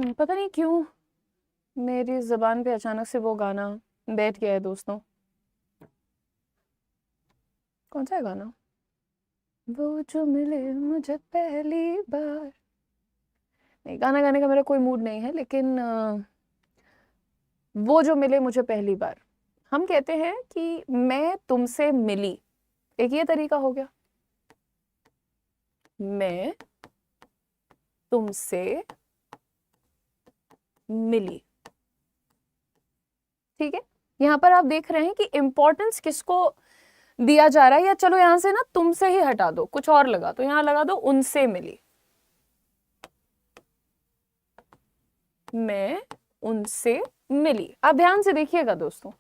पता नहीं क्यों मेरी ज़बान पे अचानक से वो गाना बैठ गया है दोस्तों। कौन सा है गाना? वो जो मिले मुझे पहली बार। नहीं, गाना गाने का मेरा कोई मूड नहीं है, लेकिन वो जो मिले मुझे पहली बार। हम कहते हैं कि मैं तुमसे मिली, एक ये तरीका हो गया। मैं तुमसे मिली, ठीक है। यहां पर आप देख रहे हैं कि इंपॉर्टेंस किसको दिया जा रहा है, या चलो यहां से ना तुमसे ही हटा दो, कुछ और लगा, तो यहां लगा दो उनसे मिली। मैं उनसे मिली। आप ध्यान से देखिएगा दोस्तों,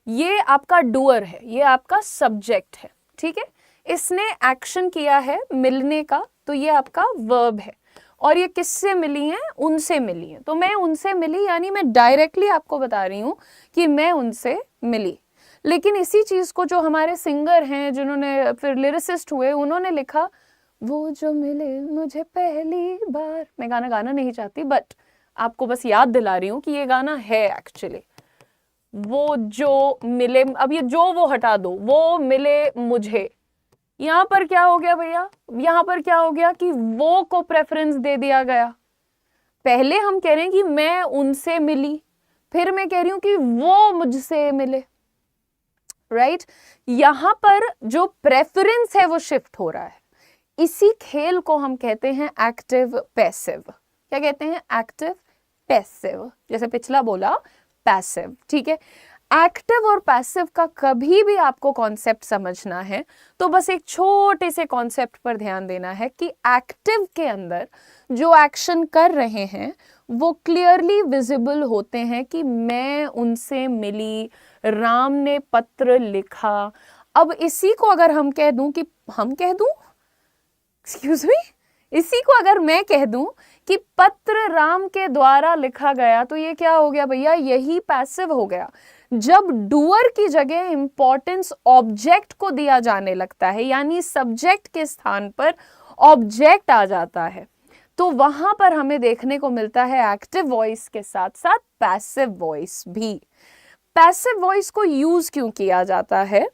ये आपका डूअर है, ये आपका सब्जेक्ट है, ठीक है। इसने एक्शन किया है मिलने का, तो ये आपका वर्ब है। और ये किससे मिली हैं? उनसे मिली हैं। तो मैं उनसे मिली यानी मैं डायरेक्टली आपको बता रही हूं कि मैं उनसे मिली। लेकिन इसी चीज को जो हमारे सिंगर हैं, जिन्होंने फिर लिरिसिस्ट हुए, उन्होंने लिखा वो जो मिले मुझे पहली बार। मैं गाना गाना नहीं चाहती, बट आपको बस याद दिला रही हूं कि ये गाना है एक्चुअली। वो जो मिले, अब ये जो वो हटा दो, वो मिले मुझे। यहां पर क्या हो गया भैया? यहां पर क्या हो गया कि वो को प्रेफरेंस दे दिया गया। पहले हम कह रहे हैं कि मैं उनसे मिली, फिर मैं कह रही हूं कि वो मुझसे मिले, राइट। यहां पर जो प्रेफरेंस है वो शिफ्ट हो रहा है। इसी खेल को हम कहते हैं एक्टिव पैसिव। क्या कहते हैं? Active passive. जैसे पिछला बोला पैसिव, ठीक है। एक्टिव और पैसिव का कभी भी आपको कॉन्सेप्ट समझना है तो बस एक छोटे से कॉन्सेप्ट पर ध्यान देना है कि एक्टिव के अंदर जो एक्शन कर रहे हैं वो क्लियरली विजिबल होते हैं कि मैं उनसे मिली, राम ने पत्र लिखा। अब इसी को अगर हम कह दूं कि एक्सक्यूज मी, इसी को अगर मैं कह दूं कि पत्र राम के द्वारा लिखा गया, तो ये क्या हो गया भैया? यही पैसिव हो गया। जब डूअर की जगह इंपॉर्टेंस ऑब्जेक्ट को दिया जाने लगता है, यानी सब्जेक्ट के स्थान पर ऑब्जेक्ट आ जाता है, तो वहां पर हमें देखने को मिलता है एक्टिव वॉइस के साथ साथ पैसिव वॉइस भी। पैसिव वॉइस को यूज क्यों किया जाता है?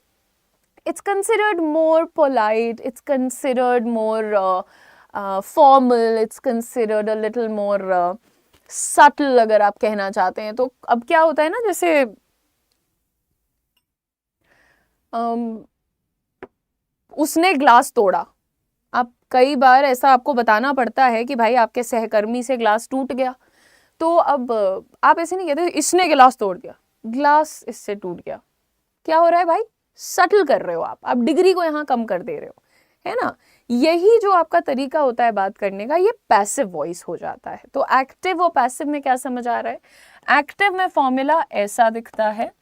It's considered more polite, it's considered more formal, it's considered a little more subtle अगर आप कहना चाहते हैं तो। अब क्या होता है ना, जैसे उसने ग्लास तोड़ा। अब कई बार ऐसा आपको बताना पड़ता है कि भाई आपके सहकर्मी से ग्लास टूट गया, तो अब आप ऐसे नहीं कहते इसने गिलास तोड़ दिया, ग्लास इससे टूट गया। क्या हो रहा है भाई? सटल कर रहे हो आप डिग्री को यहां कम कर दे रहे हो, है ना। यही जो आपका तरीका होता है बात करने का, ये पैसिव वॉइस हो जाता है। तो एक्टिव और पैसिव में क्या समझ आ रहा है? एक्टिव में फॉर्मूला ऐसा दिखता है,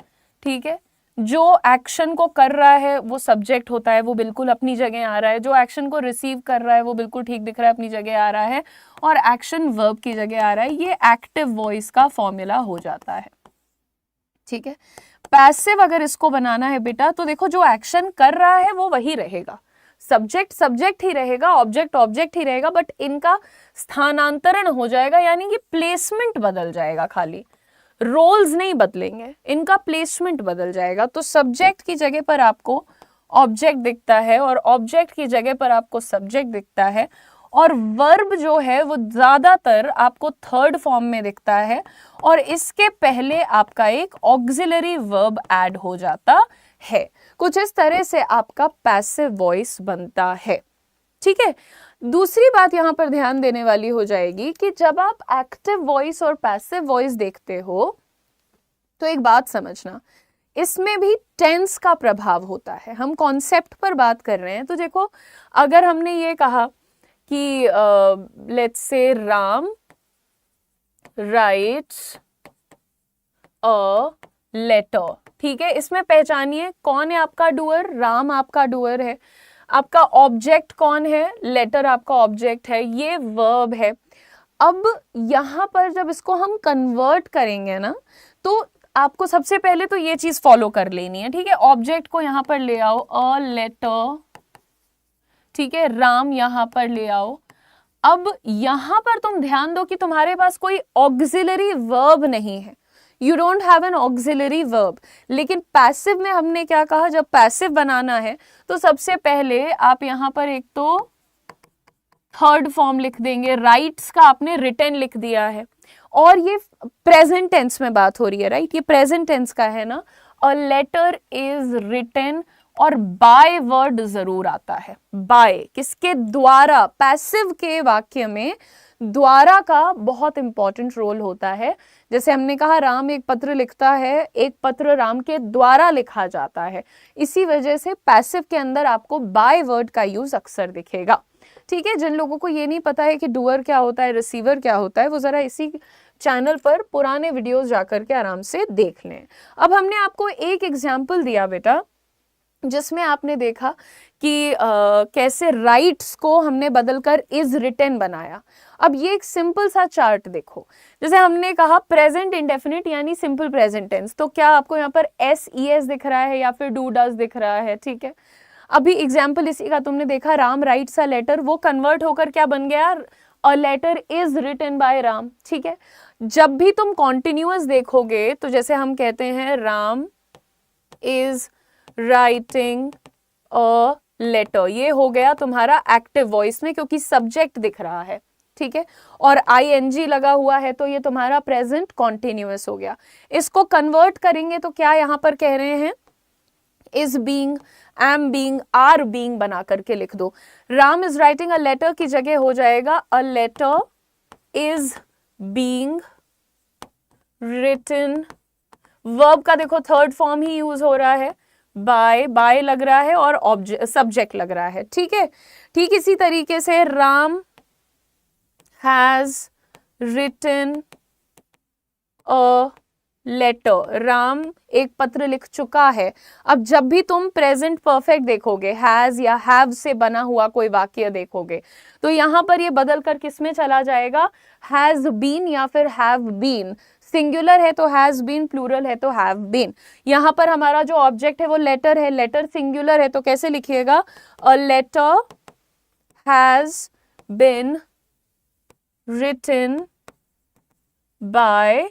ठीक है। जो एक्शन को कर रहा है वो सब्जेक्ट होता है, वो बिल्कुल अपनी जगह आ रहा है। जो एक्शन को रिसीव कर रहा है वो बिल्कुल ठीक दिख रहा है, अपनी जगह आ रहा है। और एक्शन वर्ब की जगह आ रहा है। ये एक्टिव वॉइस का फॉर्मूला हो जाता है, ठीक है। पैसिव अगर इसको बनाना है बेटा, तो देखो जो एक्शन कर रहा है वो वही रहेगा, सब्जेक्ट सब्जेक्ट ही रहेगा, ऑब्जेक्ट ऑब्जेक्ट ही रहेगा, बट इनका स्थानांतरण हो जाएगा, यानी कि प्लेसमेंट बदल जाएगा। खाली रोल्स नहीं बदलेंगे, इनका प्लेसमेंट बदल जाएगा। तो सब्जेक्ट की जगह पर आपको ऑब्जेक्ट दिखता है और ऑब्जेक्ट की जगह पर आपको सब्जेक्ट दिखता है। और वर्ब जो है वो ज्यादातर आपको थर्ड फॉर्म में दिखता है और इसके पहले आपका एक ऑक्सिलरी वर्ब ऐड हो जाता है। कुछ इस तरह से आपका पैसिव वॉइस बनता है, ठीक है। दूसरी बात यहां पर ध्यान देने वाली हो जाएगी कि जब आप एक्टिव वॉइस और पैसिव वॉइस देखते हो तो एक बात समझना, इसमें भी टेंस का प्रभाव होता है। हम कॉन्सेप्ट पर बात कर रहे हैं, तो देखो अगर हमने ये कहा कि let's say Ram writes a letter, ठीक है। इसमें पहचानिए कौन है आपका डूअर? राम आपका डूअर है। आपका ऑब्जेक्ट कौन है? लेटर आपका ऑब्जेक्ट है। ये वर्ब है। अब यहां पर जब इसको हम कन्वर्ट करेंगे ना, तो आपको सबसे पहले तो ये चीज फॉलो कर लेनी है, ठीक है। ऑब्जेक्ट को यहां पर ले आओ, अ लेटर, ठीक है। राम यहां पर ले आओ। अब यहां पर तुम ध्यान दो कि तुम्हारे पास कोई ऑक्सिलरी वर्ब नहीं है, you don't have an auxiliary verb. लेकिन पैसिव में हमने क्या कहा, जब पैसिव बनाना है तो सबसे पहले आप यहां पर एक तो थर्ड फॉर्म लिख देंगे, राइट्स का आपने रिटन लिख दिया है, और ये प्रेजेंट टेंस में बात हो रही है, राइट, ये प्रेजेंट टेंस का है ना। अ लेटर इज रिटन, और बाय वर्ड जरूर आता है, बाय किसके द्वारा, पैसिव के वाक्य में द्वारा का बहुत इंपॉर्टेंट रोल होता है। जैसे हमने कहा राम एक पत्र लिखता है, एक पत्र राम के द्वारा लिखा जाता है, इसी वजह से पैसिव के अंदर आपको बाय वर्ड का यूज अक्सर दिखेगा। ठीक है, जिन लोगों को ये नहीं पता है कि डूअर क्या होता है, रिसीवर क्या होता है, वो जरा इसी चैनल पर पुराने वीडियोस जाकर के आराम से देख लें। अब हमने आपको एक एग्जाम्पल दिया बेटा, जिसमें आपने देखा कि कैसे राइट्स को हमने बदलकर इज रिटन बनाया। अब ये एक सिंपल सा चार्ट देखो, जैसे हमने कहा प्रेजेंट इंडेफिनिट यानी सिंपल प्रेजेंट टेंस, तो क्या आपको यहाँ पर SES दिख रहा है या फिर डू डज दिख रहा है, ठीक है। अभी एग्जाम्पल इसी का तुमने देखा, राम राइट्स अ लेटर, वो कन्वर्ट होकर क्या बन गया, a letter is written by Ram, ठीक है। जब भी तुम कॉन्टिन्यूअस देखोगे तो जैसे हम कहते हैं Ram is writing a letter, ये हो गया तुम्हारा एक्टिव वॉइस में क्योंकि सब्जेक्ट दिख रहा है, ठीक है, और ING लगा हुआ है तो ये तुम्हारा प्रेजेंट कॉन्टिन्यूअस हो गया। इसको कन्वर्ट करेंगे तो क्या यहां पर कह रहे हैं, is being, am being, are being बना करके लिख दो। Ram is writing a letter की जगह हो जाएगा a letter is being written. Verb का देखो थर्ड फॉर्म ही यूज हो रहा है, बाय, बाय लग रहा है और ऑब्जेक्ट सब्जेक्ट लग रहा है, ठीक है। ठीक इसी तरीके से Ram has written a letter, Ram एक पत्र लिख चुका है। अब जब भी तुम प्रेजेंट परफेक्ट देखोगे, हैज या हैव से बना हुआ कोई वाक्य देखोगे, तो यहां पर ये बदल कर किस में चला जाएगा, हैज बीन या फिर हैव बीन। सिंगुलर है तो हैज बीन, प्लूरल है तो हैव बीन। यहां पर हमारा जो ऑब्जेक्ट है वो लेटर है, लेटर सिंगुलर है तो कैसे लिखिएगा, a letter has been written by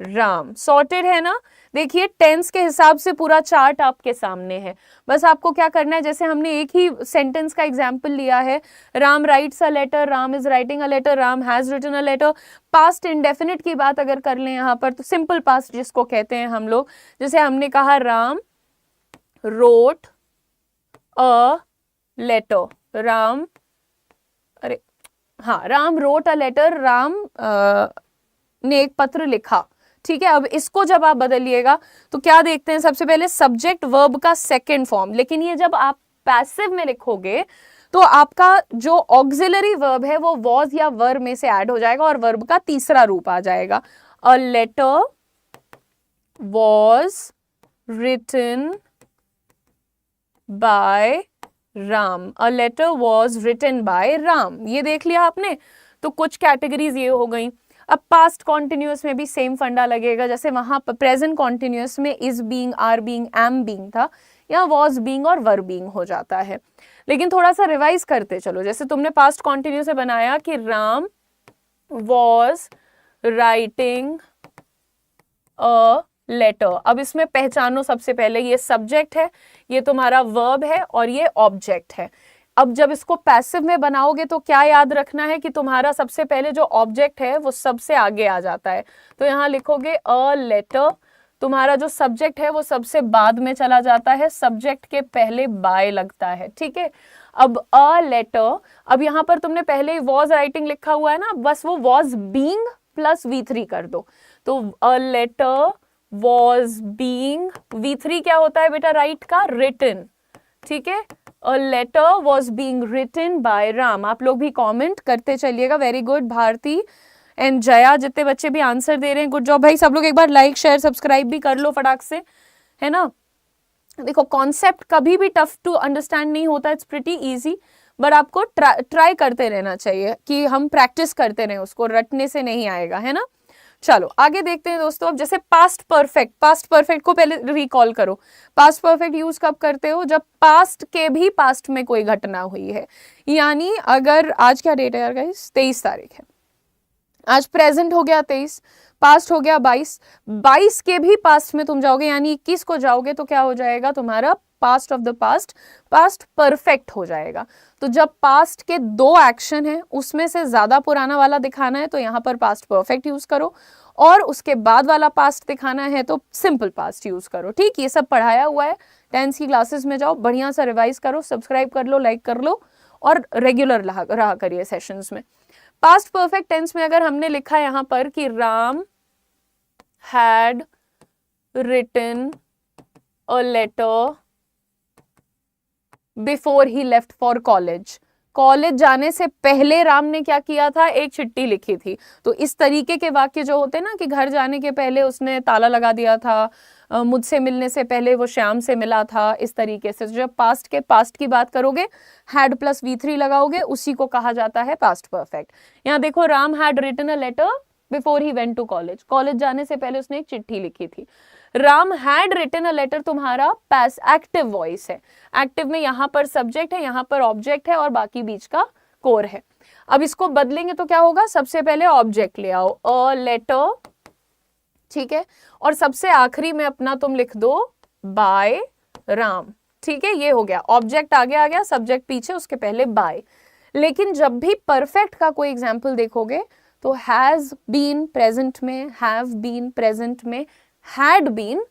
Ram. Sorted है ना। देखिए टेंस के हिसाब से पूरा चार्ट आपके सामने है, बस आपको क्या करना है, जैसे हमने एक ही सेंटेंस का एग्जाम्पल लिया है, Ram writes a letter, Ram is writing a letter, Ram has written a letter. Past indefinite की बात अगर कर लें यहाँ पर तो सिंपल पास्ट जिसको कहते हैं हम लोग, जैसे हमने कहा Ram wrote a letter, Ram, अरे हाँ, Ram wrote a letter, Ram ने एक पत्र लिखा, ठीक है। अब इसको जब आप बदलिएगा तो क्या देखते हैं, सबसे पहले सब्जेक्ट वर्ब का सेकंड फॉर्म, लेकिन ये जब आप पैसिव में लिखोगे तो आपका जो ऑक्सिलरी वर्ब है वो वॉज या वर में से ऐड हो जाएगा और वर्ब का तीसरा रूप आ जाएगा। A letter was written by Ram, a letter was written by Ram, ये देख लिया आपने। तो कुछ कैटेगरीज ये हो गई। अब पास्ट कॉन्टिन्यूअस में भी सेम फंडा लगेगा, जैसे वहां पर प्रेजेंट कॉन्टिन्यूअस में is being, are being, am being था, यहाँ वॉज बीइंग और वर बीइंग हो जाता है। लेकिन थोड़ा सा रिवाइज करते चलो, जैसे तुमने पास्ट कॉन्टिन्यूअस से बनाया कि Ram was writing a letter. अब इसमें पहचानो सबसे पहले, ये सब्जेक्ट है, ये तुम्हारा वर्ब है और ये ऑब्जेक्ट है। अब जब इसको पैसिव में बनाओगे तो क्या याद रखना है कि तुम्हारा सबसे पहले जो ऑब्जेक्ट है वो सबसे आगे आ जाता है, तो यहाँ लिखोगे अ लेटर, तुम्हारा जो सब्जेक्ट है वो सबसे बाद में चला जाता है, सब्जेक्ट के पहले बाय लगता है, ठीक है। अब अ लेटर, अब यहाँ पर तुमने पहले ही वॉज राइटिंग लिखा हुआ है ना, बस वो वॉज बीइंग प्लस V3 कर दो, तो अ लेटर वॉज बीइंग, V3 क्या होता है बेटा राइट का, रिटन, ठीक है। A letter was being written by Ram. आप लोग भी कमेंट करते चलिएगा। Very good Bharti and Jaya, जितने बच्चे भी आंसर दे रहे हैं, गुड जॉब भाई। सब लोग एक बार लाइक शेयर सब्सक्राइब भी कर लो फटाक से, है ना। देखो कॉन्सेप्ट कभी भी टफ टू अंडरस्टैंड नहीं होता, इट्स प्रिटी इजी, बट आपको ट्राई करते रहना चाहिए कि हम प्रैक्टिस करते रहें, उसको रटने से नहीं आएगा, है ना। चलो आगे देखते हैं दोस्तों। अब जैसे पास्ट परफेक्ट को पहले रिकॉल करो। पास्ट परफेक्ट यूज कब करते हो? जब पास्ट के भी पास्ट में कोई घटना हुई है। यानी अगर आज क्या डेट है यार गाइस? 23 तारीख है। आज प्रेजेंट हो गया 23, पास्ट हो गया 22, 22 के भी पास्ट में तुम जाओगे यानी 21 को जाओगे तो क्या हो जाएगा तुम्हारा? Past of the past, past perfect हो जाएगा। तो जब पास्ट के दो एक्शन है उसमें से ज्यादा पुराना वाला दिखाना है तो यहाँ पर पास्ट परफेक्ट यूज करो, और उसके बाद वाला पास्ट दिखाना है तो सिंपल पास्ट यूज करो। ठीक, ये सब पढ़ाया हुआ है। टेंस की क्लासेस में जाओ, बढ़िया सा रिवाइज करो, सब्सक्राइब कर लो, लाइक कर लो और रेगुलर रहा करिए सेशंस में। पास्ट परफेक्ट टेंस में अगर हमने लिखा यहां पर कि Ram had written a letter before he left for college, college जाने से पहले राम ने क्या किया था? एक चिट्ठी लिखी थी। तो इस तरीके के वाक्य जो होते हैं ना कि घर जाने के पहले उसने ताला लगा दिया था, मुझसे मिलने से पहले वो श्याम से मिला था, इस तरीके से जब पास्ट की बात करोगे हैड प्लस V3 लगाओगे, उसी को कहा जाता है पास्ट परफेक्ट। यहाँ देखो, Ram had written a letter before he went to college, college जाने से पहले उसने एक चिट्ठी लिखी थी। Ram had written a letter तुम्हारा पास एक्टिव वॉइस है। एक्टिव में यहाँ पर सब्जेक्ट है, यहाँ पर ऑब्जेक्ट है और बाकी बीच का कोर है। अब इसको बदलेंगे तो क्या होगा? सबसे पहले ऑब्जेक्ट ले आओ, अ लेटर, ठीक है, और सबसे आखिरी में अपना तुम लिख दो बाय राम। ठीक है, ये हो गया, ऑब्जेक्ट आगे आ गया, सब्जेक्ट पीछे, उसके पहले बाय। लेकिन जब भी परफेक्ट का कोई एग्जाम्पल देखोगे तो हैज बीन प्रेजेंट में, हैव बीन प्रेजेंट में, हैड बीन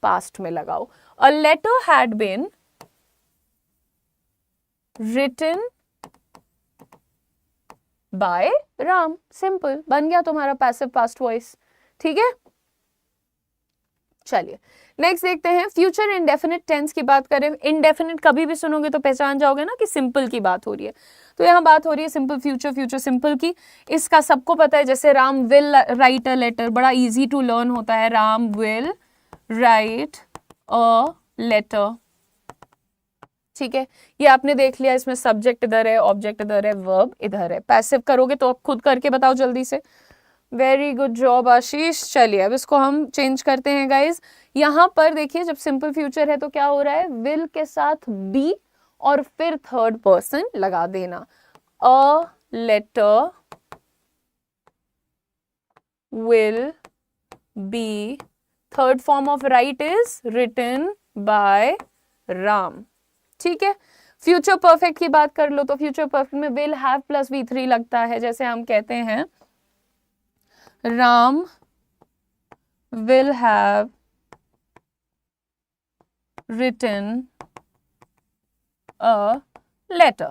पास्ट में लगाओ। A letter had been written by Ram, simple, बन गया तुम्हारा पैसिव पास्ट वॉइस। ठीक है, चलिए नेक्स्ट देखते हैं। फ्यूचर इंडेफिनिट टेंस की बात करें। इंडेफिनिट कभी भी सुनोगे तो पहचान जाओगे ना कि सिंपल की बात हो रही है। तो यहाँ बात हो रही है सिंपल फ्यूचर, फ्यूचर सिंपल की। इसका सबको पता है, जैसे Ram will write a letter, बड़ा इजी टू लर्न होता है। Ram will write a letter, ठीक है, ये आपने देख लिया। इसमें सब्जेक्ट इधर है, ऑब्जेक्ट इधर है, वर्ब इधर है। पैसिव करोगे तो खुद करके बताओ जल्दी से। वेरी गुड जॉब आशीष। चलिए अब इसको हम चेंज करते हैं गाइज। यहाँ पर देखिए, जब सिंपल फ्यूचर है तो क्या हो रहा है? विल के साथ बी और फिर थर्ड पर्सन लगा देना। A letter will be, third form of write is written by Ram. ठीक है, फ्यूचर परफेक्ट की बात कर लो तो फ्यूचर परफेक्ट में विल हैव प्लस V3 लगता है। जैसे हम कहते हैं Ram will have written a letter।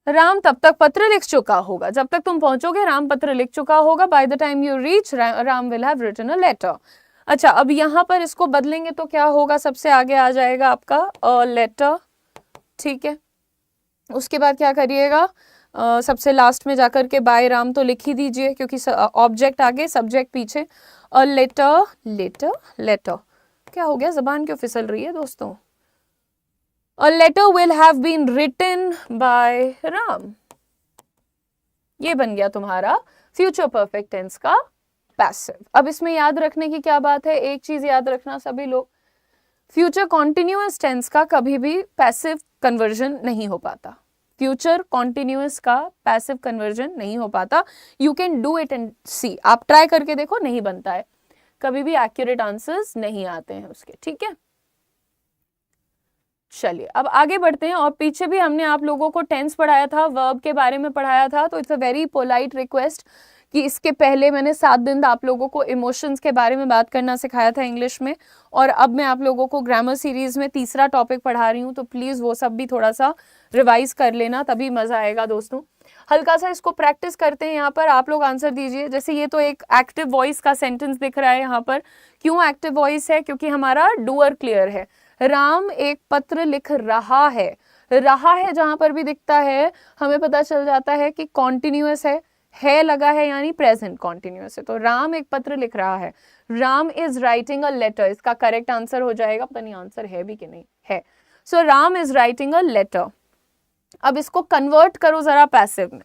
Ram तब तक पत्र लिख चुका होगा, जब तक तुम पहुंचोगे राम पत्र लिख चुका होगा। By the time you reach Ram will have written a letter. अच्छा, अब यहां पर इसको बदलेंगे तो क्या होगा? सबसे आगे आ जाएगा आपका अ लेटर, ठीक है। उसके बाद क्या करिएगा? सबसे लास्ट में जाकर के बाय राम तो लिख ही दीजिए, क्योंकि ऑब्जेक्ट आगे सब्जेक्ट पीछे। अ लेटर, लेटर, लेटर, क्या हो गया? जबान क्यों फिसल रही है दोस्तों? A letter will have been written by Ram, ये बन गया तुम्हारा फ्यूचर परफेक्ट टेंस का पैसिव। अब इसमें याद रखने की क्या बात है? एक चीज याद रखना सभी लोग, फ्यूचर कॉन्टिन्यूअस टेंस का कभी भी पैसिव कन्वर्जन नहीं हो पाता। फ्यूचर कॉन्टिन्यूअस का पैसिव कन्वर्जन नहीं हो पाता। You can do it and see, आप ट्राई करके देखो, नहीं बनता है, कभी भी एक्यूरेट आंसर्स नहीं आते हैं उसके। ठीक है, चलिए अब आगे बढ़ते हैं। और पीछे भी हमने आप लोगों को टेंस पढ़ाया था, वर्ब के बारे में पढ़ाया था। तो it's a very polite request कि इसके पहले मैंने 7 दिन आप लोगों को इमोशंस के बारे में बात करना सिखाया था इंग्लिश में, और अब मैं आप लोगों को ग्रामर सीरीज में तीसरा टॉपिक पढ़ा रही हूँ। तो प्लीज वो सब भी थोड़ा सा रिवाइज कर लेना, तभी मजा आएगा दोस्तों। हल्का सा इसको प्रैक्टिस करते हैं। यहाँ पर आप लोग आंसर दीजिए। जैसे ये तो एक एक्टिव वॉइस का सेंटेंस दिख रहा है यहाँ पर। क्यों एक्टिव वॉइस है? क्योंकि हमारा डूअर क्लियर है। राम एक पत्र लिख रहा है, रहा है जहां पर भी दिखता है हमें पता चल जाता है कि कॉन्टिन्यूअस है लगा है, यानी प्रेजेंट कॉन्टिन्यूअस है। तो राम एक पत्र लिख रहा है। Ram is writing a letter, इसका करेक्ट आंसर हो जाएगा, पता नहीं आंसर है भी कि नहीं है। So Ram is writing a letter. अब इसको कन्वर्ट करो जरा पैसिव में।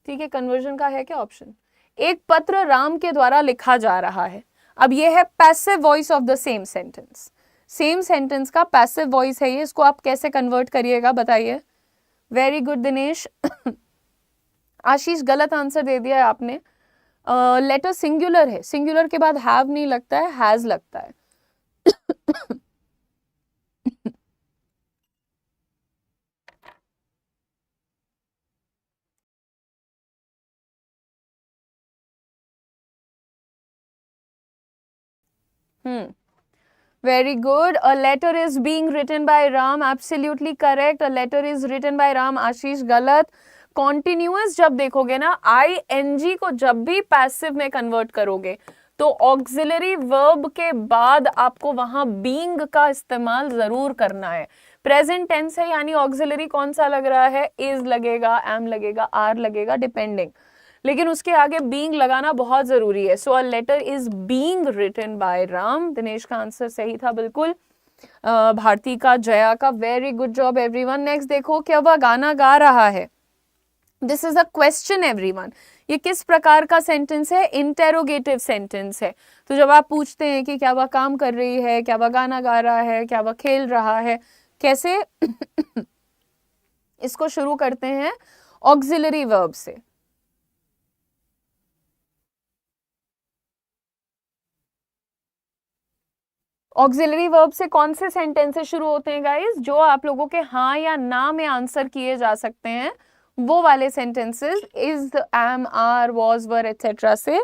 ठीक है, कन्वर्जन का है क्या ऑप्शन? एक पत्र राम के द्वारा लिखा जा रहा है। अब ये है passive voice of the same sentence, same sentence का पैसिव वॉइस है ये, इसको आप कैसे कन्वर्ट करिएगा बताइए। Very good Dinesh. आशीष गलत आंसर दे दिया है आपने। लेटर सिंगुलर है, सिंगुलर के बाद हैव नहीं लगता है, हैज लगता है। Very good. A letter is being written by Ram. Absolutely correct. A letter is written by Ram. आशीष गलत। कॉन्टिन्यूअस जब देखोगे ना, ing को जब भी पैसिव में कन्वर्ट करोगे तो ऑक्सिलरी वर्ब के बाद आपको वहां बीइंग का इस्तेमाल जरूर करना है। प्रेजेंट टेंस है यानी ऑक्सिलरी कौन सा लग रहा है, इज लगेगा, एम लगेगा, आर लगेगा, डिपेंडिंग, लेकिन उसके आगे बीइंग लगाना बहुत जरूरी है। So a letter is being written by Ram. Dinesh का आंसर सही था बिल्कुल। भारती का, जया का, very good job everyone. Next देखो, क्या वह गाना गा रहा है। This is a question everyone. ये किस प्रकार का सेंटेंस है, इंटेरोगेटिव सेंटेंस है। तो जब आप पूछते हैं कि क्या वह काम कर रही है, क्या वह गाना गा रहा है, क्या वह खेल रहा है, कैसे इसको शुरू करते हैं ऑक्सिलरी वर्ब से। ऑक्सिलरी वर्ब से कौन से सेंटेंसेस शुरू होते हैं गाइस, जो आप लोगों के हाँ या ना में आंसर किए जा सकते हैं, वो वाले sentences is, am, are, was, were et cetera से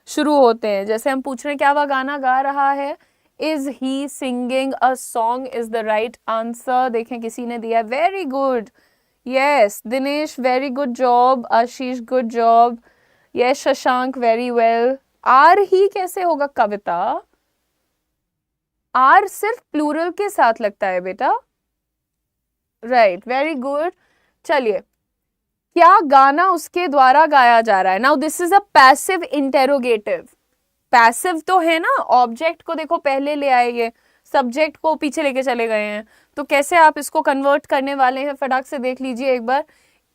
शुरू होते हैं। जैसे हम पूछ रहे हैं क्या वह गाना गा रहा है, is he singing a song is the right answer. देखें किसी ने दिया very good, yes Dinesh very good job, Ashish good job, yes Shashank very well. Are he कैसे होगा कविता, आर सिर्फ प्लूरल के साथ लगता है बेटा, राइट वेरी गुड। चलिए, क्या गाना उसके द्वारा गाया जा रहा है। Now this is a passive interrogative. Passive तो है ना, ऑब्जेक्ट को देखो पहले ले आए, ये सब्जेक्ट को पीछे लेके चले गए हैं, तो कैसे आप इसको कन्वर्ट करने वाले हैं फटाक से देख लीजिए एक बार।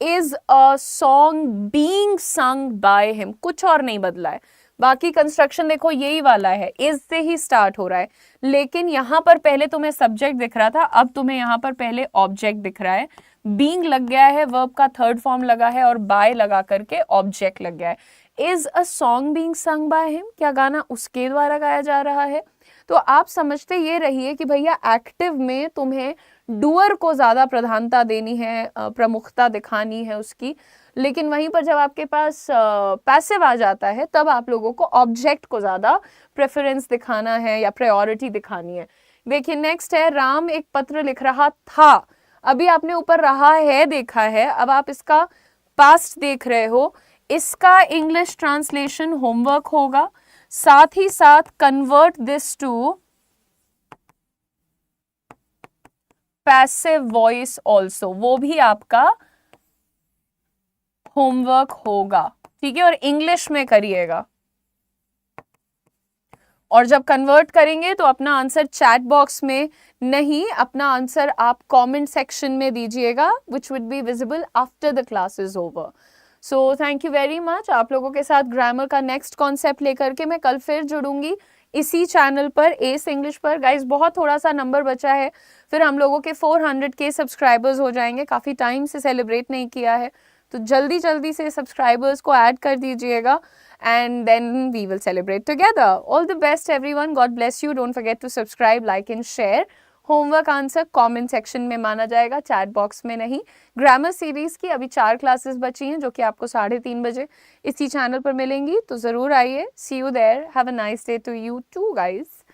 Is a song being sung by him, कुछ और नहीं बदला है। बाकी कंस्ट्रक्शन देखो यही वाला है, इज से ही स्टार्ट हो रहा है, लेकिन यहां पर पहले तुम्हें सब्जेक्ट दिख रहा था, अब तुम्हें यहां पर पहले ऑब्जेक्ट दिख रहा है। बीइंग लग गया है, वर्ब का थर्ड फॉर्म लगा है, और बाय लगा करके ऑब्जेक्ट लग गया है। Is a song being sung by him, क्या गाना उसके द्वारा गाया जा रहा है। तो आप समझते ये रहिए कि भैया एक्टिव में तुम्हें डूअर को ज्यादा प्रधानता देनी है, प्रमुखता दिखानी है उसकी, लेकिन वहीं पर जब आपके पास पैसिव आ जाता है तब आप लोगों को ऑब्जेक्ट को ज्यादा प्रेफरेंस दिखाना है या प्रायोरिटी दिखानी है। देखिए नेक्स्ट है, राम एक पत्र लिख रहा था। अभी आपने ऊपर रहा है देखा है, अब आप इसका पास्ट देख रहे हो। इसका इंग्लिश ट्रांसलेशन होमवर्क होगा, साथ ही साथ convert this to passive voice also, वो भी आपका होमवर्क होगा, ठीक है, और इंग्लिश में करिएगा। और जब कन्वर्ट करेंगे तो अपना आंसर चैट बॉक्स में नहीं, अपना आंसर आप कमेंट सेक्शन में दीजिएगा, which would be visible after the class is over. So thank you very much. आप लोगों के साथ ग्रामर का नेक्स्ट कॉन्सेप्ट लेकर के मैं कल फिर जुड़ूंगी इसी चैनल पर, एस इंग्लिश पर। गाइस बहुत थोड़ा सा नंबर बचा है, फिर हम लोगों के 400 के सब्सक्राइबर्स हो जाएंगे। काफ़ी टाइम से सेलिब्रेट नहीं किया है, तो जल्दी जल्दी से सब्सक्राइबर्स को ऐड कर दीजिएगा, and then we will celebrate together. All the best everyone, God bless you. Don't forget to subscribe, like and share. Homework answer comment section में माना जाएगा, चैट बॉक्स में नहीं। ग्रामर सीरीज की अभी 4 क्लासेस बची हैं जो कि आपको 3:30 बजे इसी चैनल पर मिलेंगी, तो जरूर आइए। See you there, have a nice day to you too guys.